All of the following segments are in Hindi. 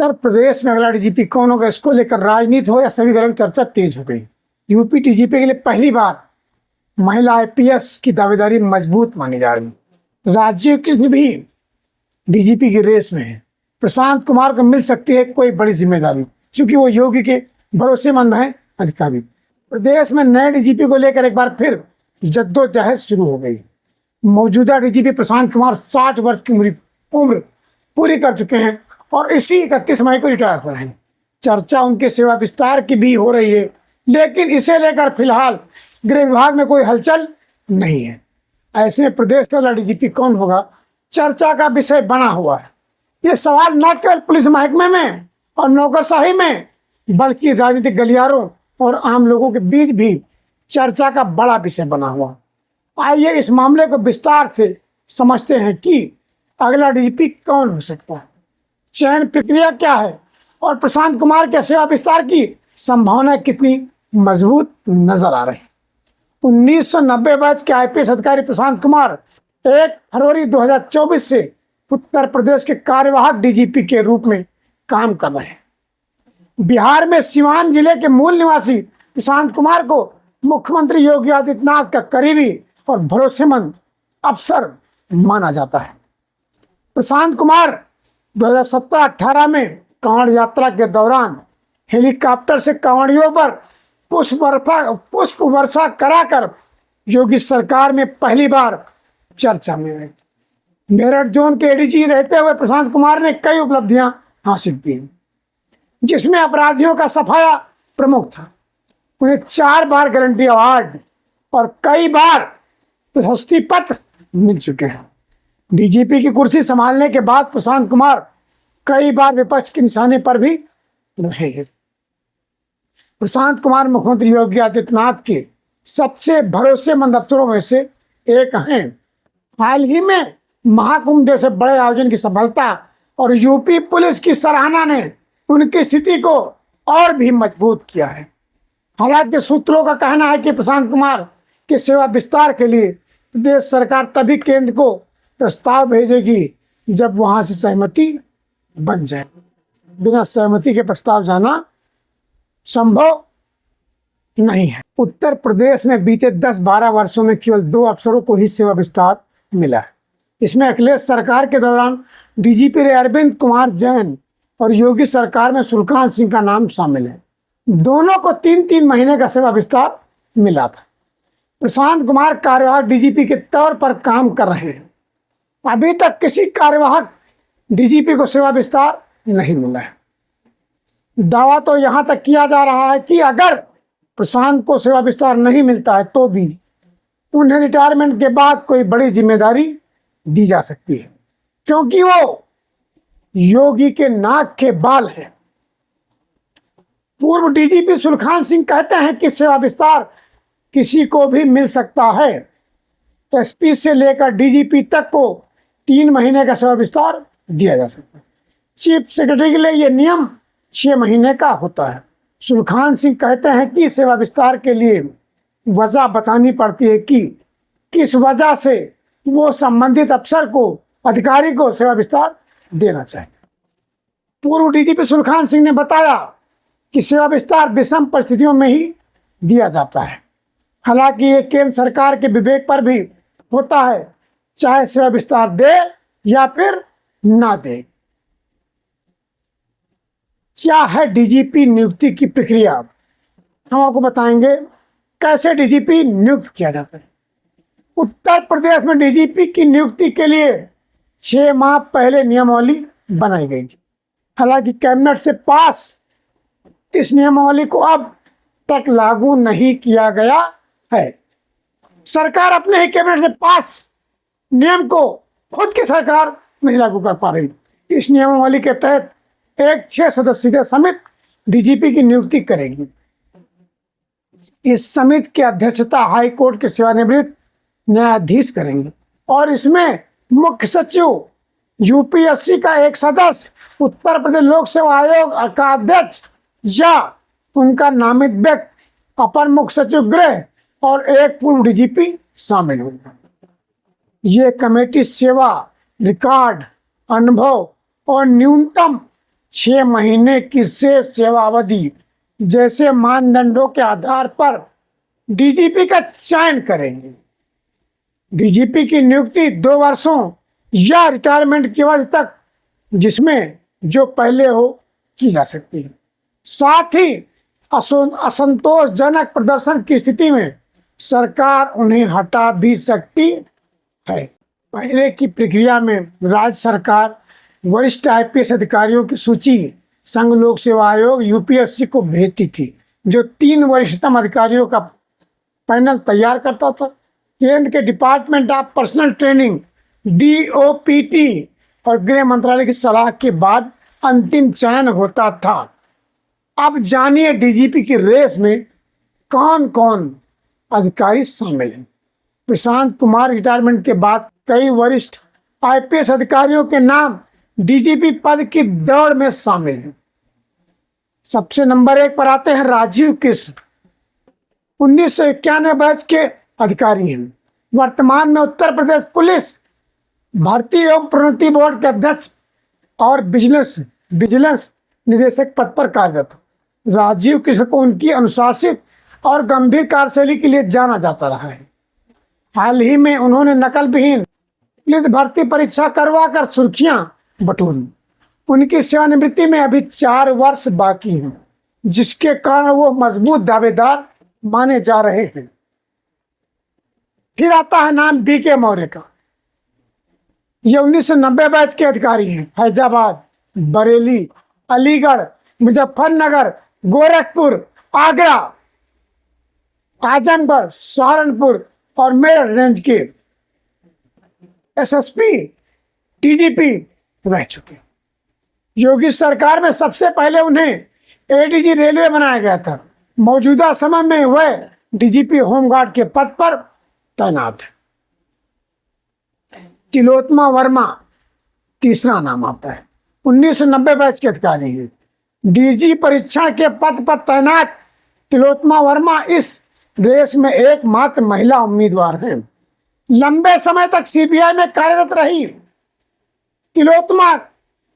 उत्तर प्रदेश में अगला डीजीपी कौन होगा, इसको लेकर राजनीति हो या सभी घरों में चर्चा तेज हो गई। यूपी डीजीपी के लिए पहली बार महिला आईपीएस की दावेदारी मजबूत मानी जा रही। राज्य किसी भी डीजीपी की रेस में है। प्रशांत कुमार को मिल सकती है कोई बड़ी जिम्मेदारी, क्योंकि वो योगी के भरोसेमंद हैं अधिकारी। प्रदेश में नए डीजीपी को लेकर एक बार फिर जद्दोजहद शुरू हो गई। मौजूदा डीजीपी प्रशांत कुमार 60 वर्ष की उम्र पूरी कर चुके हैं और इसी 31 मई को रिटायर हो रहे हैं। चर्चा उनके सेवा विस्तार की भी हो रही है, लेकिन इसे लेकर फिलहाल गृह विभाग में कोई हलचल नहीं है। ऐसे में प्रदेश का डीजीपी कौन होगा चर्चा का विषय बना हुआ है। ये सवाल न केवल पुलिस महकमे में और नौकरशाही में, बल्कि राजनीतिक गलियारों और आम लोगों के बीच भी चर्चा का बड़ा विषय बना हुआ। आइए इस मामले को विस्तार से समझते हैं कि अगला डीजीपी कौन हो सकता है, चयन प्रक्रिया क्या है और प्रशांत कुमार के सेवा विस्तार की संभावना कितनी मजबूत नजर आ रही है। 1990 बैच के आईपीएस अधिकारी प्रशांत कुमार 1 फरवरी 2024 से उत्तर प्रदेश के कार्यवाहक डीजीपी के रूप में काम कर रहे हैं। बिहार में सिवान जिले के मूल निवासी प्रशांत कुमार को मुख्यमंत्री योगी आदित्यनाथ का करीबी और भरोसेमंद अफसर माना जाता है। प्रशांत कुमार 2017-18 में कांवड़ यात्रा के दौरान हेलीकॉप्टर से कांवड़ियों पर पुष्प वर्षा कराकर योगी सरकार में पहली बार चर्चा में आए। मेरठ जोन के एडीजी रहते हुए प्रशांत कुमार ने कई उपलब्धियां हासिल की, जिसमें अपराधियों का सफाया प्रमुख था। उन्हें 4 बार गारंटी अवार्ड और कई बार प्रशस्ति पत्र मिल चुके हैं। डीजीपी की कुर्सी संभालने के बाद प्रशांत कुमार कई बार विपक्ष के निशाने पर भी रहे हैं। प्रशांत कुमार मुख्यमंत्री योगी आदित्यनाथ के सबसे भरोसेमंद अफसरों में से एक हैं। हाल ही में महाकुंभ जैसे बड़े आयोजन की सफलता और यूपी पुलिस की सराहना ने उनकी स्थिति को और भी मजबूत किया है। हालांकि सूत्रों का कहना है कि प्रशांत कुमार के सेवा विस्तार के लिए प्रदेश सरकार तभी केंद्र को प्रस्ताव भेजेगी जब वहां से सहमति बन जाए। बिना सहमति के प्रस्ताव जाना संभव नहीं है। उत्तर प्रदेश में बीते 10-12 वर्षों में केवल 2 अफसरों को ही सेवा विस्तार मिला है। इसमें अखिलेश सरकार के दौरान डीजीपी रहे अरविंद कुमार जैन और योगी सरकार में सुलखान सिंह का नाम शामिल है। दोनों को 3-3 महीने का सेवा विस्तार मिला था। प्रशांत कुमार कार्यवाहक डीजीपी के तौर पर काम कर रहे हैं। अभी तक किसी कार्यवाहक डीजीपी को सेवा विस्तार नहीं मिला है। दावा तो यहां तक किया जा रहा है कि अगर प्रशांत को सेवा विस्तार नहीं मिलता है तो भी उन्हें रिटायरमेंट के बाद कोई बड़ी जिम्मेदारी दी जा सकती है, क्योंकि वो योगी के नाक के बाल है। पूर्व डीजीपी सुलखान सिंह कहते हैं कि सेवा विस्तार किसी को भी मिल सकता है। एसपी से लेकर डीजीपी तक को 3 महीने का सेवा विस्तार दिया जा सकता है। चीफ सेक्रेटरी के लिए यह नियम 6 महीने का होता है। सुलखान सिंह कहते हैं कि सेवा विस्तार के लिए वजह बतानी पड़ती है कि किस वजह से वो संबंधित अफसर को, अधिकारी को सेवा विस्तार देना चाहिए। पूर्व डीजीपी सुलखान सिंह ने बताया कि सेवा विस्तार विषम परिस्थितियों में ही दिया जाता है। हालांकि ये केंद्र सरकार के विवेक पर भी होता है, चाहे सेवा विस्तार दे या फिर ना दे। क्या है डीजीपी नियुक्ति की प्रक्रिया, हम आपको बताएंगे कैसे डीजीपी नियुक्त किया जाता है। उत्तर प्रदेश में डीजीपी की नियुक्ति के लिए 6 माह पहले नियमावली बनाई गई थी। हालांकि कैबिनेट से पास इस नियमावली को अब तक लागू नहीं किया गया है। सरकार अपने ही कैबिनेट से पास नियम को खुद की सरकार नहीं लागू कर पा रही। इस नियमावली के तहत एक 6 सदस्यीय समिति डीजीपी की नियुक्ति करेगी। इस समिति की अध्यक्षता हाई कोर्ट के सेवानिवृत्त न्यायाधीश करेंगे और इसमें मुख्य सचिव, यूपीएससी का एक सदस्य, उत्तर प्रदेश लोक सेवा आयोग का अध्यक्ष या उनका नामित व्यक्ति, अपर मुख्य सचिव गृह और एक पूर्व डीजीपी शामिल होगा। ये कमेटी सेवा, रिकॉर्ड, अनुभव और न्यूनतम 6 महीने की शेष सेवा अवधि जैसे मानदंडों के आधार पर डीजीपी का चयन करेंगे। डीजीपी की नियुक्ति 2 वर्षों या रिटायरमेंट की अवधि तक, जिसमें जो पहले हो, की जा सकती है। साथ ही असंतोषजनक प्रदर्शन की स्थिति में सरकार उन्हें हटा भी सकती है। पहले की प्रक्रिया में राज्य सरकार वरिष्ठ आईपीएस अधिकारियों की सूची संघ लोक सेवा आयोग यूपीएससी को भेजती थी, जो 3 वरिष्ठतम अधिकारियों का पैनल तैयार करता था। केंद्र के department of personal training DOPT और गृह मंत्रालय की सलाह के बाद अंतिम चयन होता था। अब जानिए डीजीपी की रेस में कौन कौन अधिकारी शामिल हैं। प्रशांत कुमार रिटायरमेंट के बाद कई वरिष्ठ आईपीएस अधिकारियों के नाम डीजीपी पद की दौड़ में शामिल हैं। सबसे नंबर 1 पर आते हैं राजीव कृष्ण। 1991 बैच के अधिकारी हैं। वर्तमान में उत्तर प्रदेश पुलिस भर्ती एवं प्रोन्नति बोर्ड के अध्यक्ष और विजिलेंस निदेशक पद पर कार्यरत। राजीव कृष्ण को उनकी अनुशासित और गंभीर कार्यशैली के लिए जाना जाता रहा है। हाल ही में उन्होंने नकल विहीन पुलिस भर्ती परीक्षा करवाकर सुर्खियां बटोरी। उनकी सेवानिवृत्ति में अभी 4 वर्ष बाकी हैं, जिसके कारण वो मजबूत दावेदार माने जा रहे हैं। फिर आता है नाम बीके मौर्य का। ये 1990 बैच के अधिकारी हैं। फैजाबाद, बरेली, अलीगढ़, मुजफ्फरनगर, गोरखपुर, आगरा, आजमगढ़, सहारनपुर और मेरठ रेंज के एसएसपी, डीजीपी रह चुके। योगी सरकार में सबसे पहले उन्हें एडीजी रेलवे बनाया गया था। मौजूदा समय में वह डीजीपी होमगार्ड के पद पर तैनात है। तिलोत्तमा वर्मा तीसरा नाम आता है। 1990 बैच के अधिकारी हैं। डीजी परीक्षण के पद पर तैनात तिलोत्तमा वर्मा इस रेस में एकमात्र महिला उम्मीदवार हैं। लंबे समय तक सीबीआई में कार्यरत रही तिलोत्तमा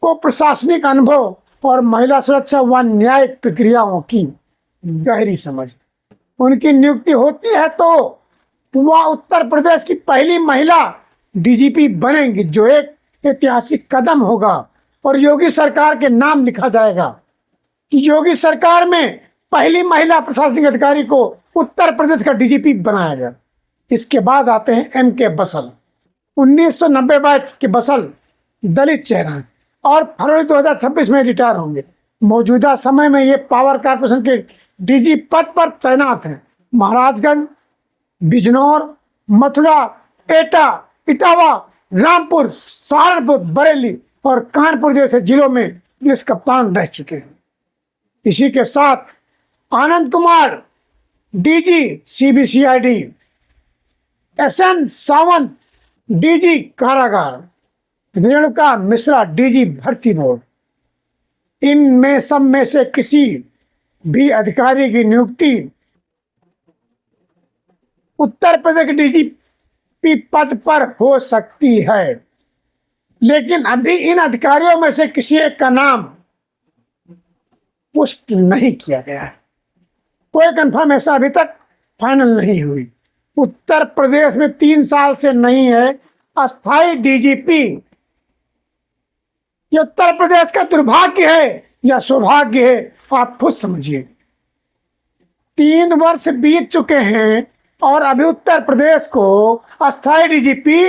को प्रशासनिक अनुभव और महिला सुरक्षा व न्यायिक प्रक्रियाओं की गहरी समझ। उनकी नियुक्ति होती है तो वह उत्तर प्रदेश की पहली महिला डीजीपी बनेंगी, जो एक ऐतिहासिक कदम होगा और योगी सरकार के नाम लिखा जाएगा कि योगी सरकार में पहली महिला प्रशासनिक अधिकारी को उत्तर प्रदेश का डीजीपी बनाया गया। इसके बाद आते हैं एमके बसल। 1990 बैच के बसल दलित चेहरा हैं और फरवरी 2026 में रिटायर होंगे। मौजूदा समय में ये पावर कॉर्पोरेशन के डीजी पद पर तैनात हैं। महाराजगंज, बिजनौर, मथुरा, एटा, इटावा, रामपुर, सहारनपुर, बरेली और कानपुर जैसे जिलों में पुलिस कप्तान रह चुके हैं। इसी के साथ Anand Kumar DG CBCID, SN Sawant DG कारागार, रेणुका मिश्रा डीजी भर्ती बोर्ड, इनमें सब में से किसी भी अधिकारी की नियुक्ति उत्तर प्रदेश के डीजीपी पद पर हो सकती है, लेकिन अभी इन अधिकारियों में से किसी एक का नाम पुष्ट नहीं किया गया है। कोई कंफर्मेशन अभी तक फाइनल नहीं हुई। उत्तर प्रदेश में 3 साल से नहीं है अस्थायी डीजीपी। ये उत्तर प्रदेश का दुर्भाग्य है या सौभाग्य है, आप खुद समझिए। 3 वर्ष बीत चुके हैं और अभी उत्तर प्रदेश को अस्थायी डीजीपी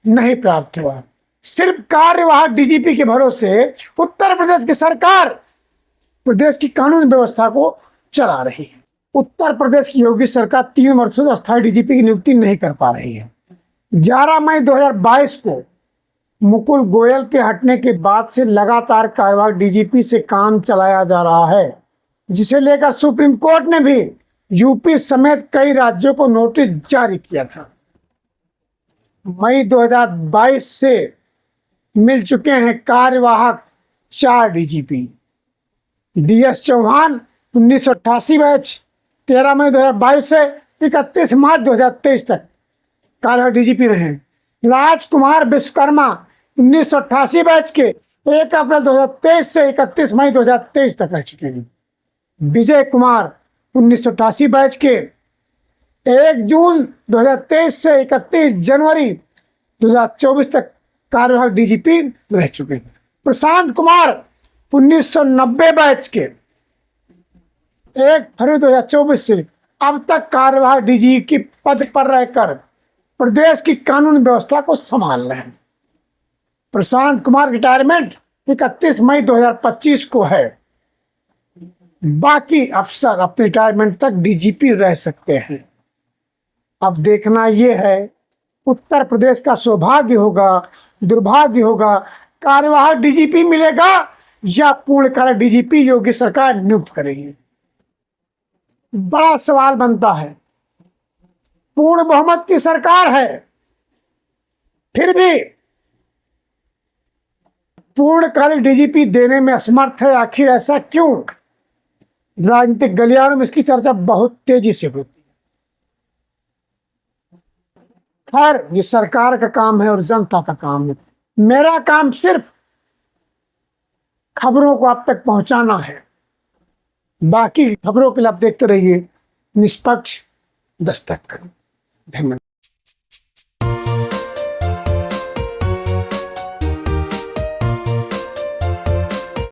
नहीं प्राप्त हुआ। सिर्फ कार्यवाहक डीजीपी के भरोसे उत्तर प्रदेश की सरकार प्रदेश की कानून व्यवस्था को चला रही है। उत्तर प्रदेश की योगी सरकार 3 वर्षों से अस्थायी डीजीपी की नियुक्ति नहीं कर पा रही है। 11 मई 2022 को मुकुल गोयल के हटने के बाद से लगातार कार्यवाहक डीजीपी से काम चलाया जा रहा है, जिसे लेकर सुप्रीम कोर्ट ने भी यूपी समेत कई राज्यों को नोटिस जारी किया था। मई 2022 से मिल चुके हैं कार्यवाहक 4 डीजीपी। डीएस चौहान 1988 बैच 13 मई 2022 से 31 मार्च 2023 तक कार्यवाहक डीजीपी रहे। राजकुमार विश्वकर्मा 1988 बैच के 1 अप्रैल 2023 से 31 मई 2023 तक रह चुके हैं। विजय कुमार 1988 बैच के 1 जून 2023 से 31 जनवरी 2024 तक कार्यवाहक डीजीपी रह चुके हैं। प्रशांत कुमार 1990 बैच के 1 फरवरी 2024 से अब तक कार्यवाहक डीजी की पद पर रहकर प्रदेश की कानून व्यवस्था को संभाल रहे हैं। प्रशांत कुमार रिटायरमेंट 31 मई 2025 को है। बाकी अफसर अपने रिटायरमेंट तक डीजीपी रह सकते हैं। अब देखना यह है उत्तर प्रदेश का सौभाग्य होगा, दुर्भाग्य होगा, कार्यवाहक डीजीपी मिलेगा या पूर्णकालिक डीजीपी योगी सरकार नियुक्त करेगी। बड़ा सवाल बनता है, पूर्ण बहुमत की सरकार है, फिर भी पूर्णकालिक डीजीपी देने में असमर्थ है। आखिर ऐसा क्यों? राजनीतिक गलियारों में इसकी चर्चा बहुत तेजी से होती है। खैर, ये सरकार का काम है और जनता का काम है। मेरा काम सिर्फ खबरों को आप तक पहुंचाना है। बाकी खबरों के लिए आप देखते रहिए निष्पक्ष दस्तक। धन्यवाद।